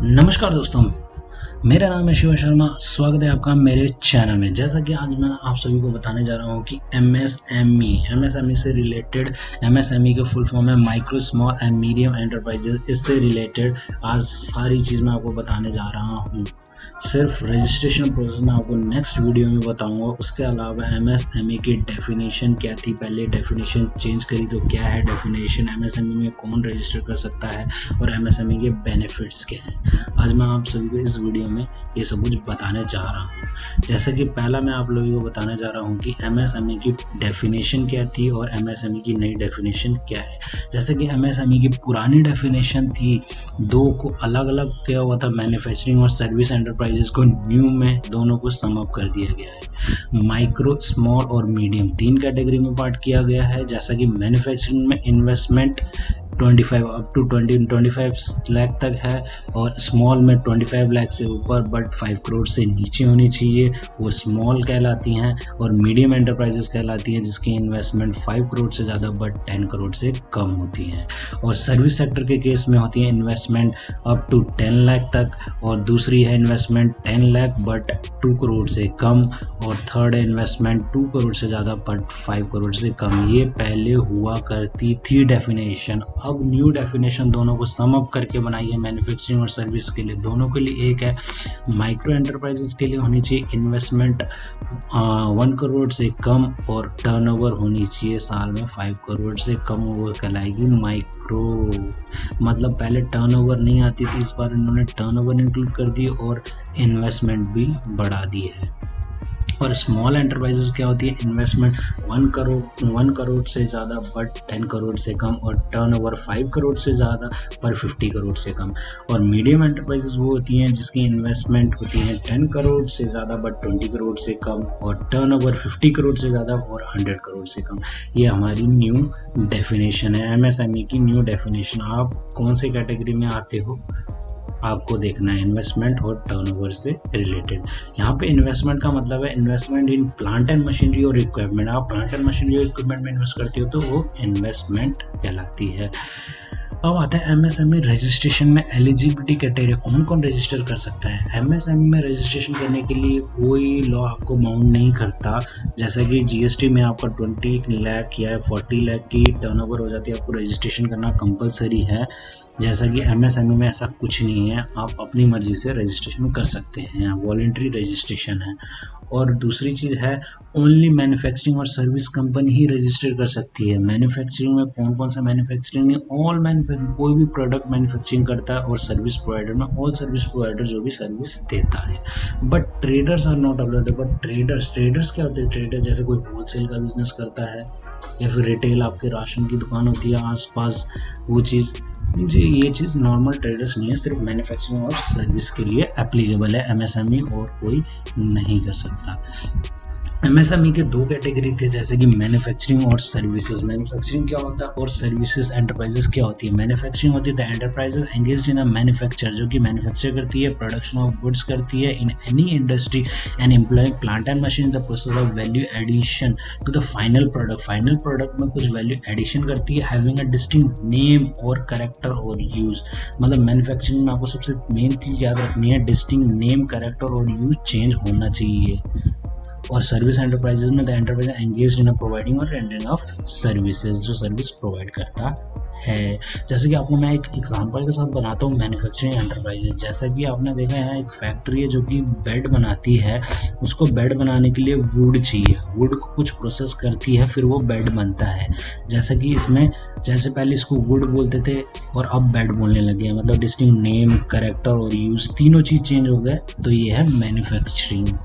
नमस्कार दोस्तों, मेरा नाम है शिव शर्मा। स्वागत है आपका मेरे चैनल में। जैसा कि आज मैं आप सभी को बताने जा रहा हूं कि एमएसएमई से रिलेटेड, एमएसएमई के फुल फॉर्म है micro small and medium enterprises. इससे रिलेटेड आज सारी चीज़ मैं आपको बताने जा रहा हूं। सिर्फ रजिस्ट्रेशन प्रोसेस में आपको नेक्स्ट वीडियो में बताऊंगा। उसके अलावा एमएसएमई की डेफिनेशन क्या थी, पहले डेफिनेशन चेंज करी तो क्या है डेफिनेशन, एमएसएमई में कौन रजिस्टर कर सकता है और एमएसएमई के बेनिफिट्स क्या हैं। आज मैं आप सभी को इस वीडियो में ये सब कुछ बताने जा रहा हूँ। जैसे कि पहला मैं आप लोगों को बताने जा रहा हूँ कि एमएसएमई की डेफिनेशन क्या थी और एमएसएमई की नई डेफिनेशन क्या है। जैसे कि एमएसएमई की पुरानी डेफिनेशन थी, दो को अलग अलग किया हुआ था, मैन्युफैक्चरिंग और सर्विस एंटरप्राइजेस को न्यू में दोनों को सम अप कर दिया गया है। माइक्रो, स्मॉल और मीडियम तीन कैटेगरी में पार्ट किया गया है। जैसा कि मैन्युफैक्चरिंग में इन्वेस्टमेंट 25 अप टू 25 लाख तक है और स्मॉल में 25 लाख से ऊपर बट 5 करोड़ से नीचे होनी चाहिए, वो स्मॉल कहलाती हैं। और मीडियम एंटरप्राइजेस कहलाती हैं जिसकी इन्वेस्टमेंट 5 करोड़ से ज़्यादा बट 10 करोड़ से कम होती हैं। और सर्विस सेक्टर के केस में होती है इन्वेस्टमेंट अप टू 10 लाख तक, और दूसरी है इन्वेस्टमेंट 10 लाख बट 2 करोड़ से कम, और थर्ड है इन्वेस्टमेंट 2 करोड़ से ज़्यादा बट 5 करोड़ से कम। ये पहले हुआ करती थी डेफिनेशन। अब न्यू डेफिनेशन दोनों को सम अप करके बनाई है मैन्युफैक्चरिंग और सर्विस के लिए, दोनों के लिए एक है। माइक्रो एंटरप्राइजेस के लिए होनी चाहिए इन्वेस्टमेंट 1 करोड़ से कम और टर्नओवर होनी चाहिए साल में 5 करोड़ से कम, वो कहलाएगी माइक्रो। मतलब पहले टर्नओवर नहीं आती थी, इस बार इन्होंने टर्नओवर इंक्लूड कर दी और इन्वेस्टमेंट भी बढ़ा दी है। और स्मॉल एंटरप्राइजेस क्या होती है, इन्वेस्टमेंट 1 करोड़ से ज़्यादा बट 10 करोड़ से कम, और टर्नओवर 5 करोड़ से ज़्यादा पर 50 करोड़ से कम। और मीडियम एंटरप्राइजेस वो होती हैं जिसकी इन्वेस्टमेंट होती है 10 करोड़ से ज़्यादा बट 20 करोड़ से कम, और टर्नओवर 50 करोड़ से ज़्यादा और 100 करोड़ से कम। ये हमारी न्यू डेफिनेशन है, एमएसएमई की न्यू डेफिनेशन। आप कौन से कैटेगरी में आते हो आपको देखना है, इन्वेस्टमेंट और टर्नओवर से रिलेटेड। यहाँ पे इन्वेस्टमेंट का मतलब है investment in plant and machinery और इक्विपमेंट। आप प्लांट एंड मशीनरी और इक्विपमेंट में इन्वेस्ट करते हो तो वो इन्वेस्टमेंट कहलाती है। अब आता है एमएसएमई रजिस्ट्रेशन में एलिजिबिलिटी क्राइटेरिया, कौन कौन रजिस्टर कर सकता है। एमएसएमई में रजिस्ट्रेशन करने के लिए कोई लॉ आपको बाउंड नहीं करता। जैसा कि जीएसटी में आपका 20 लाख या 40 लाख की टर्नओवर हो जाती है, आपको रजिस्ट्रेशन करना कंपलसरी है। जैसा कि एमएसएमई में ऐसा कुछ नहीं है, आप अपनी मर्जी से रजिस्ट्रेशन कर सकते हैं, वॉलंटरी रजिस्ट्रेशन है। और दूसरी चीज़ है ओनली मैन्युफैक्चरिंग और सर्विस कंपनी ही रजिस्टर कर सकती है। मैन्युफैक्चरिंग में कौन कौन सा मैन्युफैक्चरिंग में, ऑल मैन्युफैक्चरिंग, कोई भी प्रोडक्ट मैन्युफैक्चरिंग करता है, और सर्विस प्रोवाइडर में ऑल सर्विस प्रोवाइडर जो भी सर्विस देता है। But traders are not available. But traders क्या होते हैं, ट्रेडर जैसे कोई होलसेल का बिजनेस करता है या फिर रिटेल, आपके राशन की दुकान होती है आसपास, वो चीज़ जी, ये चीज़ नॉर्मल ट्रेडर्स नहीं है, सिर्फ मैन्युफैक्चरिंग और सर्विस के लिए एप्लीकेबल है एमएसएमई, और कोई नहीं कर सकता। एमएसएमई के दो कैटेगरी थे, जैसे कि मैन्युफैक्चरिंग और सर्विसेज। मैन्युफैक्चरिंग क्या होता है और सर्विसेज एंटरप्राइजेस क्या होती है। मैन्युफैक्चरिंग होती है the enterprises engaged in a manufacture, जो कि मैन्युफैक्चर करती है, प्रोडक्शन ऑफ गुड्स करती है in any industry and employing plant and machine in the process of value addition to the final product. Final product में कुछ वैल्यू एडिशन करती है, हैविंग अ डिस्टिंक्ट नेम और कैरेक्टर और यूज। मतलब manufacturing में आपको सबसे मेन चीज़ याद रखनी है, डिस्टिंक्ट नेम, कैरेक्टर और यूज चेंज होना चाहिए। और सर्विस एंटरप्राइजेज में the enterprise engaged in providing और रेंडरिंग ऑफ सर्विसेज, जो सर्विस प्रोवाइड करता है। जैसे कि आपको मैं एक एग्जांपल के साथ बनाता हूँ मैन्युफैक्चरिंग एंटरप्राइजेज। जैसा कि आपने देखा है एक फैक्ट्री है जो कि बेड बनाती है, उसको बेड बनाने के लिए वुड चाहिए, वुड को कुछ प्रोसेस करती है, फिर वो बेड बनता है। जैसा कि इसमें जैसे पहले इसको वुड बोलते थे और अब बेड बोलने लगे हैं, मतलब डिस्टिंक्ट नेम, कैरेक्टर और यूज तीनों चीज़ चेंज हो गए, तो ये है मैन्युफैक्चरिंग।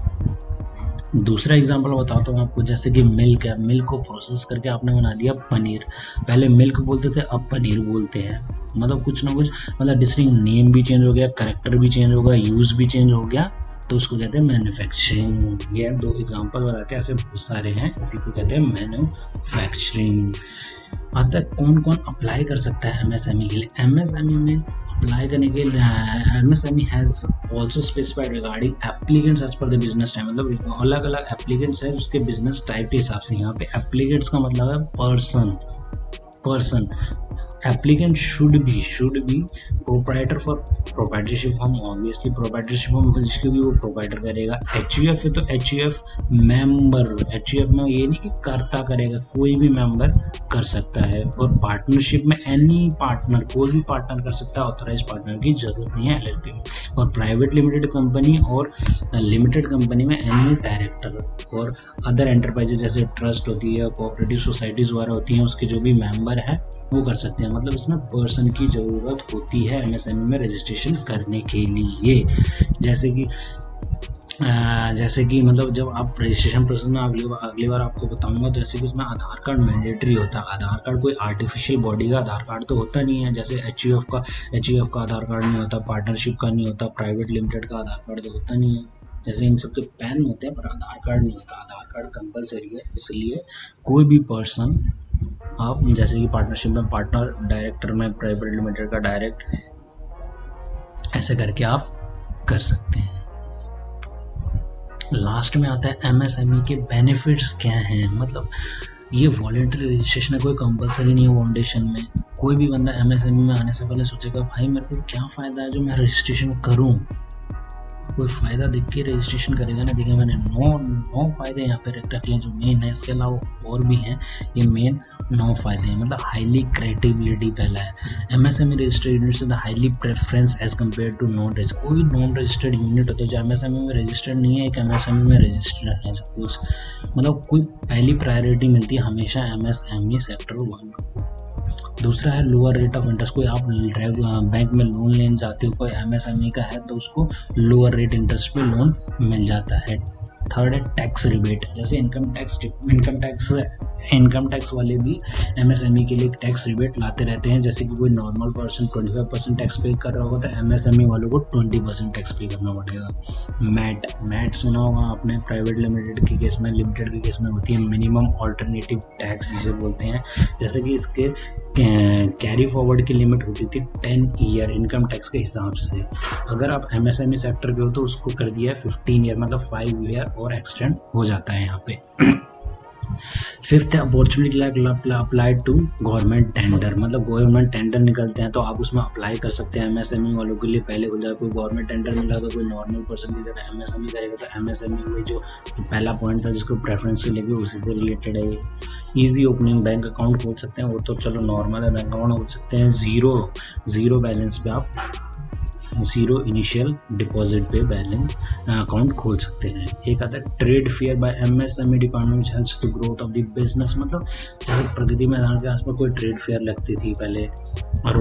दूसरा एग्जांपल बताता हूँ आपको, जैसे कि मिल्क है, मिल्क को प्रोसेस करके आपने बना दिया पनीर। पहले मिल्क बोलते थे, अब पनीर बोलते हैं। मतलब कुछ ना कुछ, मतलब डिस्टिंक्ट नेम भी चेंज हो गया, कैरेक्टर भी चेंज हो गया, यूज़ भी चेंज हो गया, तो उसको कहते हैं मैन्युफैक्चरिंग। ये दो एग्जांपल बताते हैं, ऐसे बहुत सारे हैं, इसी को कहते हैं मैन्युफैक्चरिंग। आता है कौन कौन अप्लाई कर सकता है एमएसएमई के लिए। एमएसएमई में अप्लाई करने के लिए MSME has also specified regarding applicants as per the business type. मतलब अलग अलग एप्लीकेंट्स है उसके बिजनेस टाइप के हिसाब से। यहाँ पे एप्लीकेंट्स का मतलब है person. Applicant should be proprietor for proprietorship form, obviously proprietorship form क्योंकि वो प्रोप्राइटर करेगा। HUF है तो HUF मेंबर, HUF में ये नहीं कि कर्ता करेगा, कोई भी मेंबर कर सकता है। और पार्टनरशिप में एनी पार्टनर, कोई भी पार्टनर कर सकता है, ऑथराइज पार्टनर की जरूरत नहीं है LLP में। और प्राइवेट लिमिटेड कंपनी और लिमिटेड कंपनी में एनी डायरेक्टर और अदर एंटरप्राइजेज जैसे ट्रस्ट होती है, कोऑपरेटिव सोसाइटीज़ वगैरह होती हैं, उसके जो भी मेंबर है वो कर सकते हैं। मतलब इसमें पर्सन की ज़रूरत होती है MSME में रजिस्ट्रेशन करने के लिए। जैसे कि मतलब जब आप रजिस्ट्रेशन प्रोसेस में अगली बार आपको बताऊंगा, जैसे कि उसमें आधार कार्ड मैंडेटरी होता है। आधार कार्ड कोई आर्टिफिशियल बॉडी का आधार कार्ड तो होता नहीं है, जैसे HUF का आधार कार्ड नहीं होता, पार्टनरशिप का नहीं होता, प्राइवेट लिमिटेड का आधार कार्ड तो होता नहीं है। जैसे इन सबके पैन होते हैं पर आधार कार्ड नहीं होता। आधार कार्ड कंपलसरी है, इसलिए कोई भी पर्सन आप जैसे कि पार्टनरशिप में पार्टनर, डायरेक्टर में प्राइवेट लिमिटेड का डायरेक्ट, ऐसे करके आप कर सकते हैं। लास्ट में आता है MSME के बेनिफिट्स क्या हैं। मतलब ये वॉलेंटरी रजिस्ट्रेशन है, कोई कंपलसरी नहीं है फाउंडेशन में। कोई भी बंदा MSME में आने से पहले सोचेगा भाई मेरे को क्या फ़ायदा है जो मैं रजिस्ट्रेशन करूं। कोई फ़ायदा देख के रजिस्ट्रेशन करेगा ना। देखिए मैंने 9 फ़ायदे यहाँ पे रखे हैं जो मेन है, इसके अलावा और भी हैं, ये मेन 9 फ़ायदे हैं। मतलब हाईली क्रेडिबिलिटी पहला है, MSME रजिस्टर्ड यूनिट से the highly preference as compare to non registered. कोई नॉन रजिस्टर्ड यूनिट होता है जो MSME में रजिस्टर्ड नहीं है, एक MSME में रजिस्टर्ड है सपोज, मतलब कोई पहली प्रायोरिटी मिलती है हमेशा MSME सेक्टर 1 को। दूसरा है लोअर रेट ऑफ इंटरेस्ट। कोई आप बैंक में लोन लेने जाते हो, कोई MSME का है तो उसको लोअर रेट इंटरेस्ट पे लोन मिल जाता है। थर्ड है टैक्स रिबेट। जैसे इनकम टैक्स वाले भी MSME के लिए टैक्स रिबेट लाते रहते हैं। जैसे कि कोई नॉर्मल पर्सन 25% टैक्स पे कर रहा होगा तो MSME वालों को 20% टैक्स पे करना पड़ेगा। मैट सुना होगा आपने, प्राइवेट लिमिटेड के केस में, लिमिटेड के केस में होती है मिनिमम ऑल्टरनेटिव टैक्स जिसे बोलते हैं। जैसे कि इसके कैरी फॉरवर्ड की लिमिट होती थी 10 ईयर इनकम टैक्स के हिसाब से। अगर आप MSME सेक्टर के हो तो उसको कर दिया है 15 ईयर, मतलब 5 ईयर और एक्सटेंड हो जाता है यहाँ पे। फिफ्थ है opportunity like apply to government tender. मतलब गवर्नमेंट टेंडर निकलते हैं तो आप उसमें अप्लाई कर सकते हैं। MSME वालों के लिए पहले हो जाए, कोई गवर्नमेंट टेंडर मिला तो कोई नॉर्मल पर्सन की जगह MSME करेगा तो MSME में जो पहला पॉइंट था जिसको प्रेफरेंस लेगी उसी से रिलेटेड है। ईजी ओपनिंग बैंक अकाउंट खोल सकते हैं, वो तो चलो नॉर्मल है, बैंक अकाउंट खोल सकते हैं। ज़ीरो बैलेंस पे आप ज़ीरो इनिशियल डिपॉजिट पे बैलेंस अकाउंट खोल सकते हैं। एक आता है trade fair by MSME department which helps the growth of the business. मतलब जैसे प्रगति मैदान के आसपास कोई ट्रेड फेयर लगती थी पहले और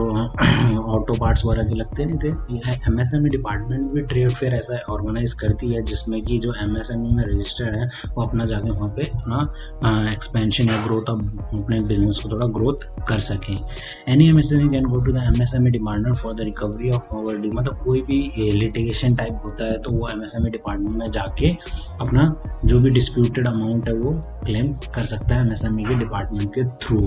ऑटो पार्ट्स वगैरह के लगते नहीं थे, ये MSME डिपार्टमेंट भी ट्रेड फेयर ऐसा ऑर्गेनाइज करती है जिसमें कि जो MSME में रजिस्टर्ड है वो अपना जाके वहाँ पे अपना एक्सपेंशन या ग्रोथ अपने बिजनेस को थोड़ा ग्रोथ कर सकें। Any MSME can go to the MSME department for the recovery of poverty. मतलब कोई भी लिटिगेशन टाइप होता है तो वो MSME डिपार्टमेंट में जाके अपना जो भी डिस्प्यूटेड अमाउंट है वो क्लेम कर सकता है MSME के डिपार्टमेंट के थ्रू।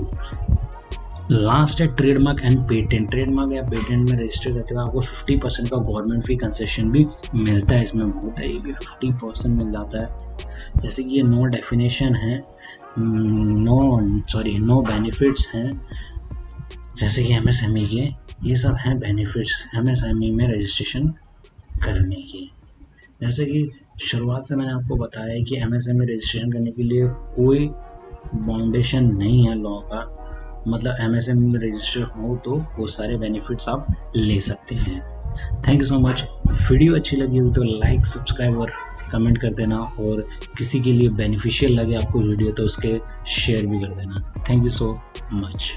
लास्ट है ट्रेडमार्क एंड पेटेंट। ट्रेडमार्क या पेटेंट में रजिस्टर करते हुए आपको 50% का गवर्नमेंट फी कंसेशन भी मिलता है। इसमें बहुत है, ये भी 50% मिल जाता है। जैसे कि ये 9 डेफिनेशन है, 9 बेनिफिट्स हैं जैसे कि MSME के, ये सब हैं बेनिफिट्स MSME में रजिस्ट्रेशन करने के। जैसे कि शुरुआत से मैंने आपको बताया कि MSME रजिस्ट्रेशन करने के लिए कोई बाउंडेशन नहीं है लॉ का। मतलब MSME में रजिस्टर हो तो वो सारे बेनिफिट्स आप ले सकते हैं। Thank you so much. Video अच्छी लगी हो तो लाइक, सब्सक्राइब और कमेंट कर देना, और किसी के लिए बेनिफिशियल लगे आपको वीडियो तो उसके शेयर भी कर देना। Thank you so much.